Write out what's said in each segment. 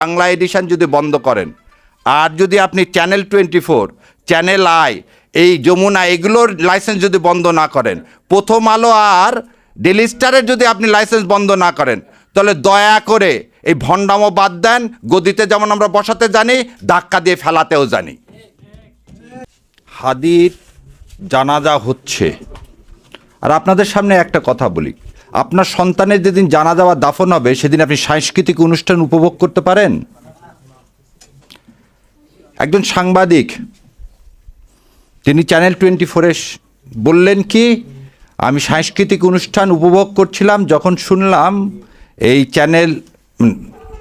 Bangla addition যদি বন্ধ করেন, আর যদি আপনি চ্যানেল 24, চ্যানেল আই, এই যমুনা, এগুলোর লাইসেন্স যদি বন্ধ না করেন, প্রথম আলো আর ডেইলি স্টারের যদি আপনি লাইসেন্স বন্ধ না করেন, তাহলে দয়া করে এই ভণ্ডামো বাদ দেন। গদিতে যেমন আমরা বসাতে জানি, ধাক্কা দিয়ে ফেলাতেও জানি। হাদির জানাজা হচ্ছে, আর আপনাদের সামনে একটা কথা বলি, আপনার সন্তানের যেদিন জানাজা বা দাফন হবে সেদিন আপনি সাংস্কৃতিক অনুষ্ঠান উপভোগ করতে পারেন? একজন সাংবাদিক তিনি চ্যানেল 24-এ বললেন কি, আমি সাংস্কৃতিক অনুষ্ঠান উপভোগ করছিলাম, যখন শুনলাম এই চ্যানেল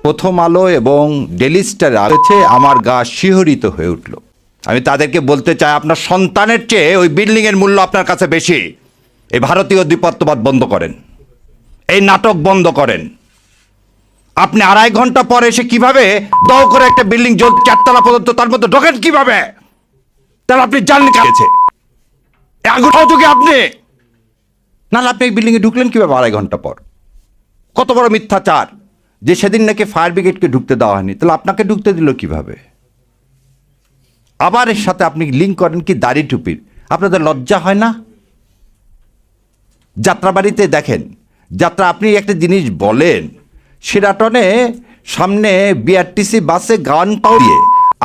প্রথম আলো এবং ডেইলি স্টার আছে, আমার গা শিহরিত হয়ে উঠল। আমি তাদেরকে বলতে চাই, আপনার সন্তানের চেয়ে ওই বিল্ডিংয়ের মূল্য আপনার কাছে বেশি। এই ভারতীয় আধিপত্যবাদ বন্ধ করেন, এই নাটক বন্ধ করেন। আপনি 2.5 ঘন্টা পরে এসে কিভাবে দাও করে একটা বিল্ডিং 4 তলা পর্যন্ত তার মধ্যে ঢোকেন কিভাবে? তাহলে আপনি জানলেন কাছে আগুন যুগে আপনি, নাহলে আপনি এই বিল্ডিংয়ে ঢুকলেন কিভাবে 2.5 ঘন্টা পর? কত বড় মিথ্যাচার যে সেদিন নাকি ফায়ার ব্রিগেডকে ঢুকতে দেওয়া হয়নি, তাহলে আপনাকে ঢুকতে দিল কিভাবে? আবার এর সাথে আপনি লিঙ্ক করেন কি দাড়ি টুপির। আপনাদের লজ্জা হয় না? যাত্রাবাড়িতে দেখেন, যাত্রা আপনি একটা জিনিস বলেন, সেরাটনে সামনে বিআরটিসি বাসে গান পাওয়িয়ে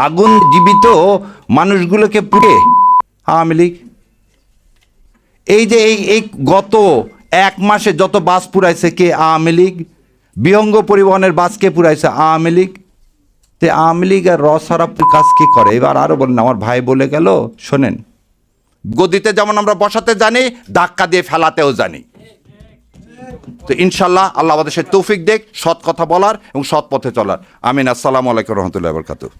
আগুন জীবিত মানুষগুলোকে পুড়ে আওয়ামী লীগ। এই যে এই গত 1 মাসে যত বাস পুরাইছে কে? আওয়ামী লীগ। বিহঙ্গ পরিবহনের বাস কে পুরাইছে? আওয়ামী লীগ। তে আওয়ামী লীগ আর রসারাপুর কাজ কি করে? এবার আরো বলেন, আমার ভাই বলে গেল, শোনেন, গদিতে যেমন আমরা বসাতে জানি, ধাক্কা দিয়ে ফেলাতেও জানি। তো ইনশাল্লাহ আল্লাহ আমাদের সে তৌফিক দেখ সৎ কথা বলার এবং সৎ পথে চলার। আমিন। আসসালামু আলাইকুম রহমতুল্লাহি ওয়া বারাকাতুহু।